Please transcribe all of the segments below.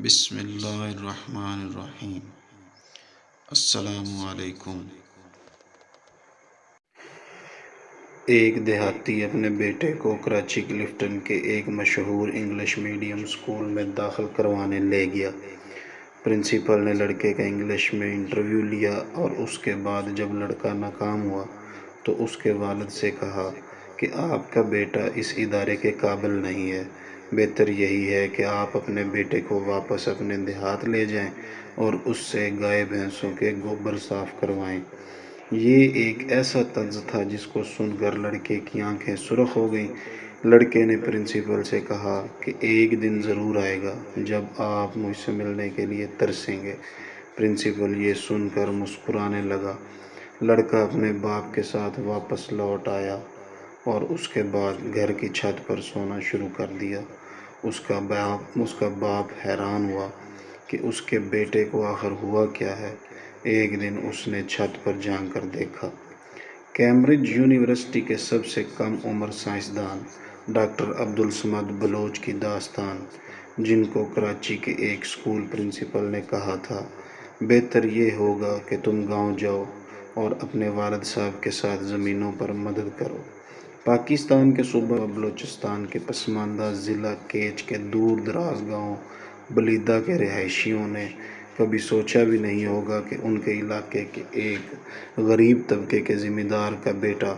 بسم اللہ الرحمن الرحیم۔ السلام علیکم۔ ایک دیہاتی اپنے بیٹے کو کراچی کلفٹن کے ایک مشہور انگلش میڈیم سکول میں داخل کروانے لے گیا۔ پرنسپل نے لڑکے کا انگلش میں انٹرویو لیا اور اس کے بعد جب لڑکا ناکام ہوا تو اس کے والد سے کہا کہ آپ کا بیٹا اس ادارے کے قابل نہیں ہے، بہتر یہی ہے کہ آپ اپنے بیٹے کو واپس اپنے دیہات لے جائیں اور اس سے گائے بھینسوں کے گوبر صاف کروائیں۔ یہ ایک ایسا طنز تھا جس کو سن کر لڑکے کی آنکھیں سرخ ہو گئیں۔ لڑکے نے پرنسپل سے کہا کہ ایک دن ضرور آئے گا جب آپ مجھ سے ملنے کے لیے ترسیں گے۔ پرنسپل یہ سن کر مسکرانے لگا۔ لڑکا اپنے باپ کے ساتھ واپس لوٹ آیا اور اس کے بعد گھر کی چھت پر سونا شروع کر دیا۔ اس کا باپ حیران ہوا کہ اس کے بیٹے کو آخر ہوا کیا ہے۔ ایک دن اس نے چھت پر جھانک کر دیکھا۔ کیمبرج یونیورسٹی کے سب سے کم عمر سائنسدان ڈاکٹر عبدالصمد بلوچ کی داستان، جن کو کراچی کے ایک اسکول پرنسپل نے کہا تھا، بہتر یہ ہوگا کہ تم گاؤں جاؤ اور اپنے والد صاحب کے ساتھ زمینوں پر مدد کرو۔ پاکستان کے صوبہ بلوچستان کے پسماندہ ضلع کیچ کے دور دراز گاؤں بلیدہ کے رہائشیوں نے کبھی سوچا بھی نہیں ہوگا کہ ان کے علاقے کے ایک غریب طبقے کے زمیندار کا بیٹا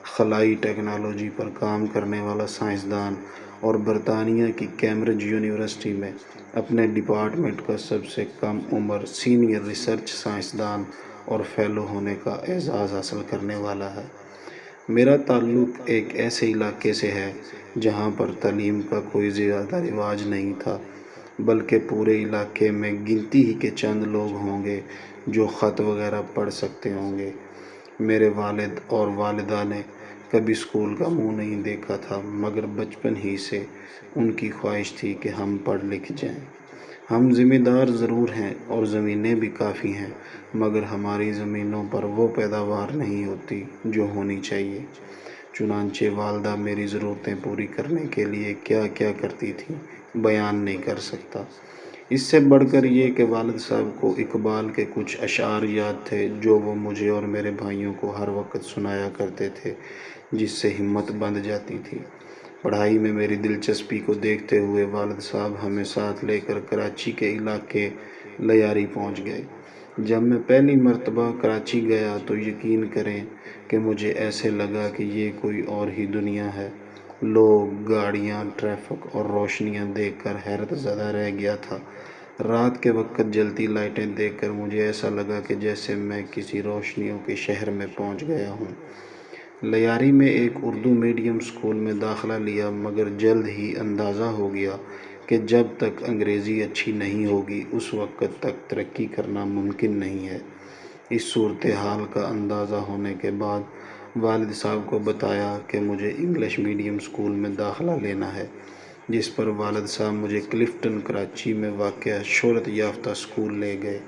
خلائی ٹیکنالوجی پر کام کرنے والا سائنسدان اور برطانیہ کی کیمبرج یونیورسٹی میں اپنے ڈپارٹمنٹ کا سب سے کم عمر سینئر ریسرچ سائنسدان اور فیلو ہونے کا اعزاز حاصل کرنے والا ہے۔ میرا تعلق ایک ایسے علاقے سے ہے جہاں پر تعلیم کا کوئی زیادہ رواج نہیں تھا، بلکہ پورے علاقے میں گنتی ہی کے چند لوگ ہوں گے جو خط وغیرہ پڑھ سکتے ہوں گے۔ میرے والد اور والدہ نے کبھی اسکول کا منہ نہیں دیکھا تھا، مگر بچپن ہی سے ان کی خواہش تھی کہ ہم پڑھ لکھ جائیں۔ ہم ذمہ دار ضرور ہیں اور زمینیں بھی کافی ہیں، مگر ہماری زمینوں پر وہ پیداوار نہیں ہوتی جو ہونی چاہیے۔ چنانچہ والدہ میری ضرورتیں پوری کرنے کے لیے کیا کیا کرتی تھیں بیان نہیں کر سکتا۔ اس سے بڑھ کر یہ کہ والد صاحب کو اقبال کے کچھ اشعار یاد تھے جو وہ مجھے اور میرے بھائیوں کو ہر وقت سنایا کرتے تھے، جس سے ہمت بندھ جاتی تھی۔ پڑھائی میں میری دلچسپی کو دیکھتے ہوئے والد صاحب ہمیں ساتھ لے کر کراچی کے علاقے لیاری پہنچ گئے۔ جب میں پہلی مرتبہ کراچی گیا تو یقین کریں کہ مجھے ایسے لگا کہ یہ کوئی اور ہی دنیا ہے۔ لوگ، گاڑیاں، ٹریفک اور روشنیاں دیکھ کر حیرت زدہ رہ گیا تھا۔ رات کے وقت جلتی لائٹیں دیکھ کر مجھے ایسا لگا کہ جیسے میں کسی روشنیوں کے شہر میں پہنچ گیا ہوں۔ لیاری میں ایک اردو میڈیم سکول میں داخلہ لیا، مگر جلد ہی اندازہ ہو گیا کہ جب تک انگریزی اچھی نہیں ہوگی اس وقت تک ترقی کرنا ممکن نہیں ہے۔ اس صورتحال کا اندازہ ہونے کے بعد والد صاحب کو بتایا کہ مجھے انگلش میڈیم سکول میں داخلہ لینا ہے، جس پر والد صاحب مجھے کلفٹن کراچی میں واقع شہرت یافتہ سکول لے گئے،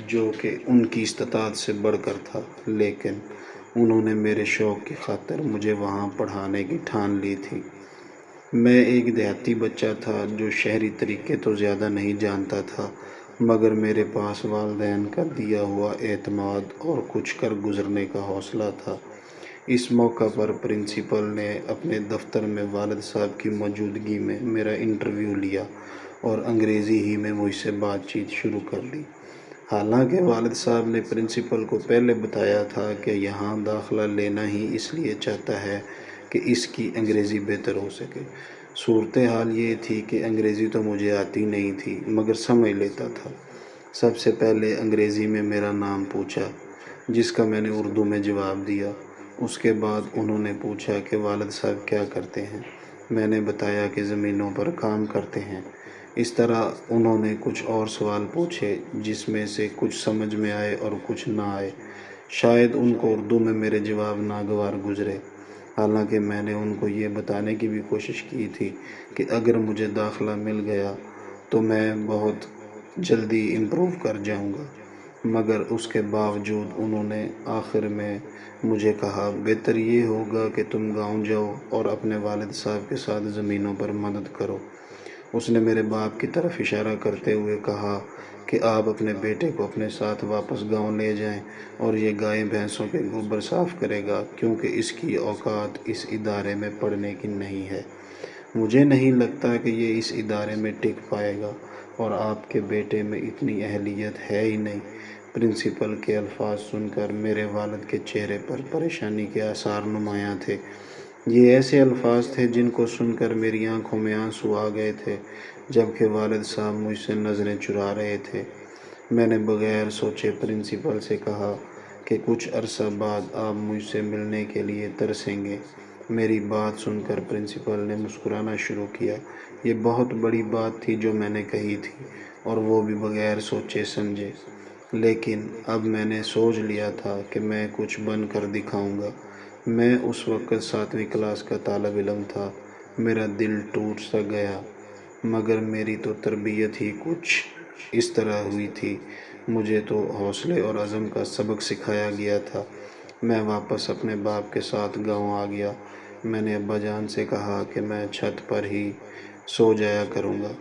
جو کہ ان کی استطاعت سے بڑھ کر تھا، لیکن انہوں نے میرے شوق کی خاطر مجھے وہاں پڑھانے کی ٹھان لی تھی۔ میں ایک دیہاتی بچہ تھا جو شہری طریقے تو زیادہ نہیں جانتا تھا، مگر میرے پاس والدین کا دیا ہوا اعتماد اور کچھ کر گزرنے کا حوصلہ تھا۔ اس موقع پر پرنسپل نے اپنے دفتر میں والد صاحب کی موجودگی میں میرا انٹرویو لیا اور انگریزی ہی میں مجھ سے بات چیت شروع کر دی۔ حالانکہ والد صاحب نے پرنسپل کو پہلے بتایا تھا کہ یہاں داخلہ لینا ہی اس لیے چاہتا ہے کہ اس کی انگریزی بہتر ہو سکے۔ صورتحال یہ تھی کہ انگریزی تو مجھے آتی نہیں تھی، مگر سمجھ لیتا تھا۔ سب سے پہلے انگریزی میں میرا نام پوچھا، جس کا میں نے اردو میں جواب دیا۔ اس کے بعد انہوں نے پوچھا کہ والد صاحب کیا کرتے ہیں۔ میں نے بتایا کہ زمینوں پر کام کرتے ہیں۔ اس طرح انہوں نے کچھ اور سوال پوچھے، جس میں سے کچھ سمجھ میں آئے اور کچھ نہ آئے۔ شاید ان کو اردو میں میرے جواب ناگوار گزرے، حالانکہ میں نے ان کو یہ بتانے کی بھی کوشش کی تھی کہ اگر مجھے داخلہ مل گیا تو میں بہت جلدی امپروو کر جاؤں گا، مگر اس کے باوجود انہوں نے آخر میں مجھے کہا، بہتر یہ ہوگا کہ تم گاؤں جاؤ اور اپنے والد صاحب کے ساتھ زمینوں پر مدد کرو۔ اس نے میرے باپ کی طرف اشارہ کرتے ہوئے کہا کہ آپ اپنے بیٹے کو اپنے ساتھ واپس گاؤں لے جائیں اور یہ گائے بھینسوں کے گوبر صاف کرے گا، کیونکہ اس کی اوقات اس ادارے میں پڑھنے کی نہیں ہے۔ مجھے نہیں لگتا کہ یہ اس ادارے میں ٹک پائے گا، اور آپ کے بیٹے میں اتنی اہلیت ہے ہی نہیں۔ پرنسپل کے الفاظ سن کر میرے والد کے چہرے پر پریشانی کے آثار نمایاں تھے۔ یہ ایسے الفاظ تھے جن کو سن کر میری آنکھوں میں آنسو آ گئے تھے، جبکہ والد صاحب مجھ سے نظریں چرا رہے تھے۔ میں نے بغیر سوچے پرنسپل سے کہا کہ کچھ عرصہ بعد آپ مجھ سے ملنے کے لیے ترسیں گے۔ میری بات سن کر پرنسپل نے مسکرانا شروع کیا۔ یہ بہت بڑی بات تھی جو میں نے کہی تھی، اور وہ بھی بغیر سوچے سمجھے۔ لیکن اب میں نے سوچ لیا تھا کہ میں کچھ بن کر دکھاؤں گا۔ میں اس وقت 7ویں کلاس کا طالب علم تھا۔ میرا دل ٹوٹ سا گیا، مگر میری تو تربیت ہی کچھ اس طرح ہوئی تھی۔ مجھے تو حوصلے اور عزم کا سبق سکھایا گیا تھا۔ میں واپس اپنے باپ کے ساتھ گاؤں آ گیا۔ میں نے ابا جان سے کہا کہ میں چھت پر ہی سو جایا کروں گا۔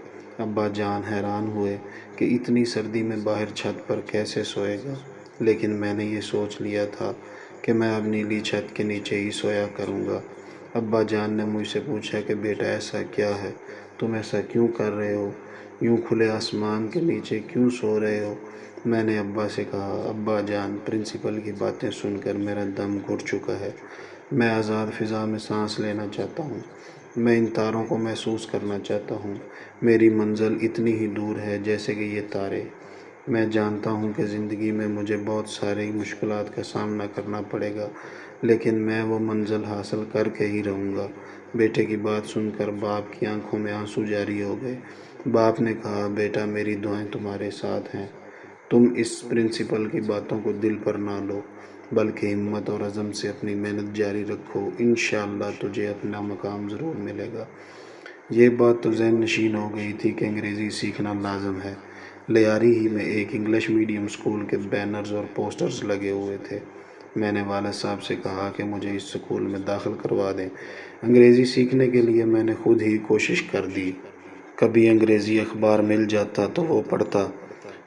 ابا جان حیران ہوئے کہ اتنی سردی میں باہر چھت پر کیسے سوئے گا، لیکن میں نے یہ سوچ لیا تھا کہ میں اب نیلی چھت کے نیچے ہی سویا کروں گا۔ ابا جان نے مجھ سے پوچھا کہ بیٹا ایسا کیا ہے، تم ایسا کیوں کر رہے ہو، یوں کھلے آسمان کے نیچے کیوں سو رہے ہو؟ میں نے ابا سے کہا، ابا جان، پرنسپل کی باتیں سن کر میرا دم گھٹ چکا ہے۔ میں آزاد فضا میں سانس لینا چاہتا ہوں۔ میں ان تاروں کو محسوس کرنا چاہتا ہوں۔ میری منزل اتنی ہی دور ہے جیسے کہ یہ تارے۔ میں جانتا ہوں کہ زندگی میں مجھے بہت ساری مشکلات کا سامنا کرنا پڑے گا، لیکن میں وہ منزل حاصل کر کے ہی رہوں گا۔ بیٹے کی بات سن کر باپ کی آنکھوں میں آنسو جاری ہو گئے۔ باپ نے کہا، بیٹا، میری دعائیں تمہارے ساتھ ہیں۔ تم اس پرنسپل کی باتوں کو دل پر نہ لو، بلکہ ہمت اور عزم سے اپنی محنت جاری رکھو۔ انشاءاللہ تجھے اپنا مقام ضرور ملے گا۔ یہ بات تو ذہن نشین ہو گئی تھی کہ انگریزی سیکھنا لازم ہے۔ لیاری ہی میں ایک انگلش میڈیم اسکول کے بینرز اور پوسٹرز لگے ہوئے تھے۔ میں نے والد صاحب سے کہا کہ مجھے اس اسکول میں داخل کروا دیں۔ انگریزی سیکھنے کے لیے میں نے خود ہی کوشش کر دی۔ کبھی انگریزی اخبار مل جاتا تو وہ پڑھتا،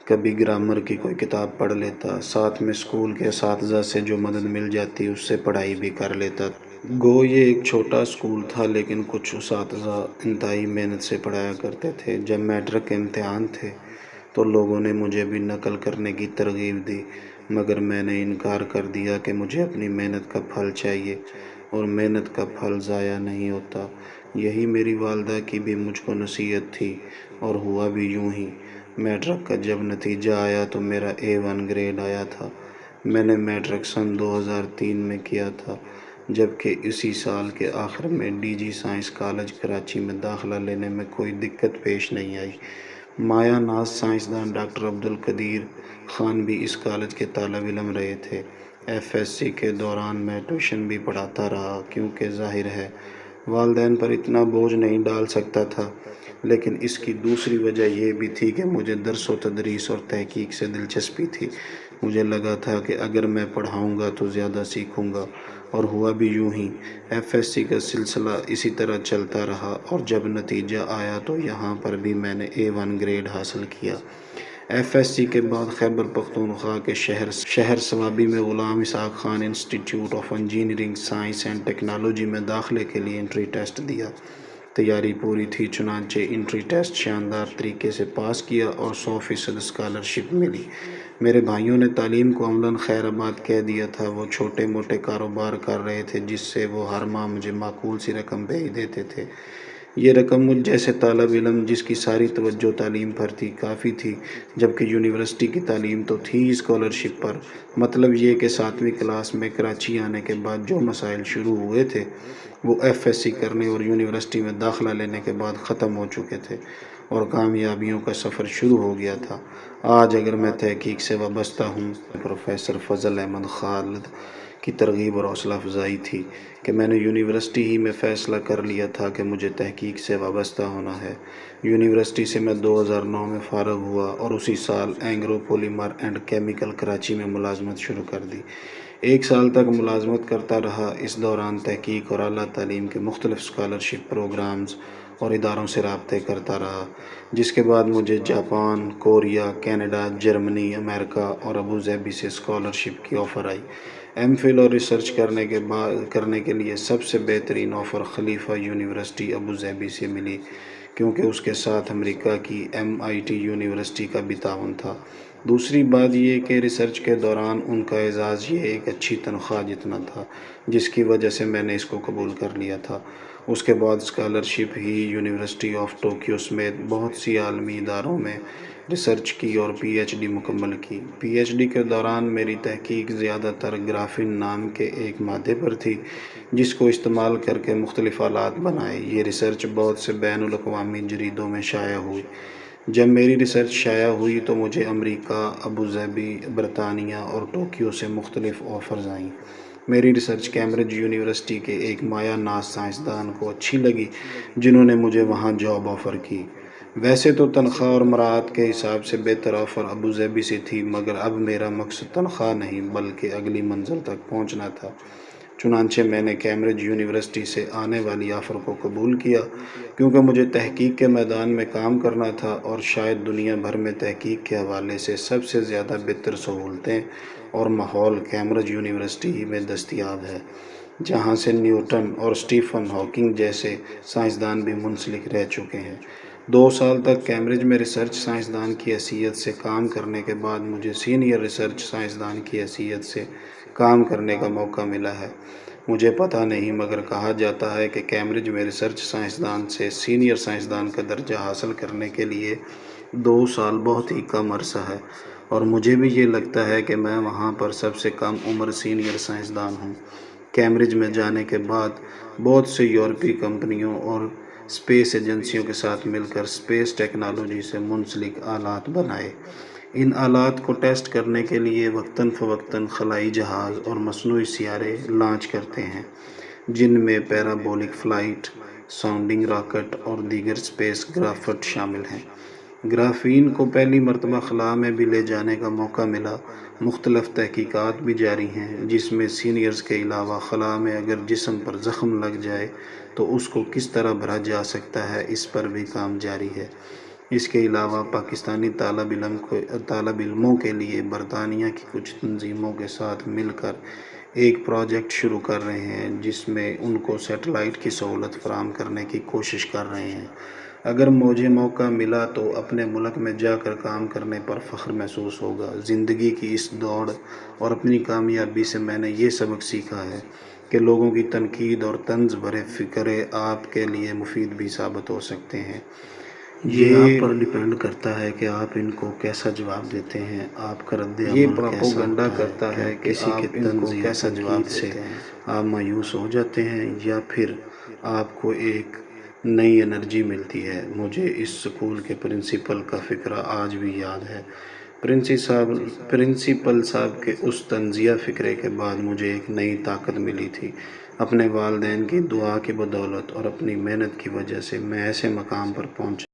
کبھی گرامر کی کوئی کتاب پڑھ لیتا، ساتھ میں اسکول کے اساتذہ سے جو مدد مل جاتی اس سے پڑھائی بھی کر لیتا۔ گو یہ ایک چھوٹا اسکول تھا، لیکن کچھ اساتذہ انتہائی محنت سے پڑھایا کرتے تھے۔ جب میٹرک کے امتحان تھے تو لوگوں نے مجھے بھی نقل کرنے کی ترغیب دی، مگر میں نے انکار کر دیا کہ مجھے اپنی محنت کا پھل چاہیے، اور محنت کا پھل ضائع نہیں ہوتا۔ یہی میری والدہ کی بھی مجھ کو نصیحت تھی، اور ہوا بھی یوں ہی۔ میٹرک کا جب نتیجہ آیا تو میرا A1 گریڈ آیا تھا۔ میں نے میٹرک سن 2003 میں کیا تھا، جبکہ اسی سال کے آخر میں DG سائنس کالج کراچی میں داخلہ لینے میں کوئی دقت پیش نہیں آئی۔ مایہ ناز سائنسدان ڈاکٹر عبدالقدیر خان بھی اس کالج کے طالب علم رہے تھے۔ FSC کے دوران میں ٹیوشن بھی پڑھاتا رہا، کیونکہ ظاہر ہے والدین پر اتنا بوجھ نہیں ڈال سکتا تھا، لیکن اس کی دوسری وجہ یہ بھی تھی کہ مجھے درس و تدریس اور تحقیق سے دلچسپی تھی۔ مجھے لگا تھا کہ اگر میں پڑھاؤں گا تو زیادہ سیکھوں گا، اور ہوا بھی یوں ہی۔ FSC کا سلسلہ اسی طرح چلتا رہا، اور جب نتیجہ آیا تو یہاں پر بھی میں نے A1 گریڈ حاصل کیا۔ FSC کے بعد خیبر پختونخوا کے شہر صوابی میں غلام اسحاق خان انسٹی ٹیوٹ of engineering science and technology میں داخلے کے لیے انٹری ٹیسٹ دیا۔ تیاری پوری تھی، چنانچہ انٹری ٹیسٹ شاندار طریقے سے پاس کیا اور 100% اسکالرشپ ملی۔ میرے بھائیوں نے تعلیم کو عملاً خیر آباد کہہ دیا تھا۔ وہ چھوٹے موٹے کاروبار کر رہے تھے، جس سے وہ ہر ماہ مجھے معقول سی رقم بھیج دیتے تھے۔ یہ رقم مجھ جیسے طالب علم جس کی ساری توجہ تعلیم پر تھی کافی تھی، جبکہ یونیورسٹی کی تعلیم تو تھی ہی اسکالرشپ پر۔ مطلب یہ کہ 7ویں کلاس میں کراچی آنے کے بعد جو مسائل شروع ہوئے تھے وہ FSC کرنے اور یونیورسٹی میں داخلہ لینے کے بعد ختم ہو چکے تھے، اور کامیابیوں کا سفر شروع ہو گیا تھا۔ آج اگر میں تحقیق سے وابستہ ہوں، پروفیسر فضل احمد خالد کی ترغیب اور حوصلہ افزائی تھی کہ میں نے یونیورسٹی ہی میں فیصلہ کر لیا تھا کہ مجھے تحقیق سے وابستہ ہونا ہے۔ یونیورسٹی سے میں 2009 میں فارغ ہوا اور اسی سال Engro polymer and chemical Karachi میں ملازمت شروع کر دی۔ 1 سال تک ملازمت کرتا رہا۔ اس دوران تحقیق اور اعلیٰ تعلیم کے مختلف اسکالرشپ پروگرامز اور اداروں سے رابطے کرتا رہا، جس کے بعد مجھے جاپان، کوریا، کینیڈا، جرمنی، امریکہ اور ابوظہبی سے اسکالرشپ کی آفر آئی۔ ایم فل اور ریسرچ کرنے کے لیے سب سے بہترین آفر خلیفہ یونیورسٹی ابوظہبی سے ملی، کیونکہ اس کے ساتھ امریکہ کی MIT یونیورسٹی کا بھی تعاون تھا۔ دوسری بات یہ کہ ریسرچ کے دوران ان کا اعزاز یہ ایک اچھی تنخواہ جتنا تھا، جس کی وجہ سے میں نے اس کو قبول کر لیا تھا۔ اس کے بعد scholarship he university of Tokyo سمیت بہت سی عالمی اداروں میں ریسرچ کی اور PhD مکمل کی۔ PhD کے دوران میری تحقیق زیادہ تر گرافین نام کے ایک مادے پر تھی، جس کو استعمال کر کے مختلف آلات بنائے۔ یہ ریسرچ بہت سے بین الاقوامی جریدوں میں شائع ہوئی۔ جب میری ریسرچ شائع ہوئی تو مجھے امریکہ، ابوظہبی، برطانیہ اور ٹوکیو سے مختلف آفرز آئیں۔ میری ریسرچ کیمبرج یونیورسٹی کے ایک مایہ ناز سائنسدان کو اچھی لگی، جنہوں نے مجھے وہاں جاب آفر کی۔ ویسے تو تنخواہ اور مراعات کے حساب سے بہتر آفر ابوظہبی سے تھی، مگر اب میرا مقصد تنخواہ نہیں بلکہ اگلی منزل تک پہنچنا تھا۔ چنانچہ میں نے کیمبرج یونیورسٹی سے آنے والی آفر کو قبول کیا، کیونکہ مجھے تحقیق کے میدان میں کام کرنا تھا اور شاید دنیا بھر میں تحقیق کے حوالے سے سب سے زیادہ بہتر سہولتیں اور ماحول کیمبرج یونیورسٹی ہی میں دستیاب ہے، جہاں سے نیوٹن اور اسٹیفن ہاکنگ جیسے سائنسدان بھی منسلک رہ چکے ہیں۔ 2 سال تک کیمبرج میں ریسرچ سائنسدان کی حیثیت سے کام کرنے کے بعد مجھے سینئر ریسرچ سائنسدان کی حیثیت سے کام کرنے کا موقع ملا ہے۔ مجھے پتہ نہیں، مگر کہا جاتا ہے کہ کیمبرج میں ریسرچ سائنسدان سے سینئر سائنسدان کا درجہ حاصل کرنے کے لیے 2 سال بہت ہی کم عرصہ ہے، اور مجھے بھی یہ لگتا ہے کہ میں وہاں پر سب سے کم عمر سینئر سائنسدان ہوں۔ کیمبرج میں جانے کے بعد بہت سے یورپی کمپنیوں اور اسپیس ایجنسیوں کے ساتھ مل کر اسپیس ٹیکنالوجی سے منسلک آلات بنائے۔ ان آلات کو ٹیسٹ کرنے کے لیے وقتاً فوقتاً خلائی جہاز اور مصنوعی سیارے لانچ کرتے ہیں، جن میں پیرابولک فلائٹ، ساؤنڈنگ راکٹ اور دیگر اسپیس کرافٹ شامل ہیں۔ گرافین کو پہلی مرتبہ خلا میں بھی لے جانے کا موقع ملا۔ مختلف تحقیقات بھی جاری ہیں، جس میں سینئرز کے علاوہ خلا میں اگر جسم پر زخم لگ جائے تو اس کو کس طرح بھرا جا سکتا ہے، اس پر بھی کام جاری ہے۔ اس کے علاوہ پاکستانی طالب علموں کے لیے برطانیہ کی کچھ تنظیموں کے ساتھ مل کر ایک پروجیکٹ شروع کر رہے ہیں، جس میں ان کو سیٹلائٹ کی سہولت فراہم کرنے کی کوشش کر رہے ہیں۔ اگر مجھے موقع ملا تو اپنے ملک میں جا کر کام کرنے پر فخر محسوس ہوگا۔ زندگی کی اس دوڑ اور اپنی کامیابی سے میں نے یہ سبق سیکھا ہے کہ لوگوں کی تنقید اور طنز بھرے فقرے آپ کے لیے مفید بھی ثابت ہو سکتے ہیں۔ یہ آپ پر ڈیپینڈ کرتا ہے کہ آپ ان کو کیسا جواب دیتے ہیں، آپ کا رد عمل یہ پروپیگنڈا کرتا ہے کہ کسی کے طنز یا کیسا جواب سے آپ مایوس ہو جاتے ہیں یا پھر آپ کو ایک نئی انرجی ملتی ہے۔ مجھے اس اسکول کے پرنسپل کا فقرہ آج بھی یاد ہے۔ پرنسپل صاحب کے اس طنزیہ فقرے کے بعد مجھے ایک نئی طاقت ملی تھی۔ اپنے والدین کی دعا کی بدولت اور اپنی محنت کی وجہ سے میں ایسے مقام پر پہنچا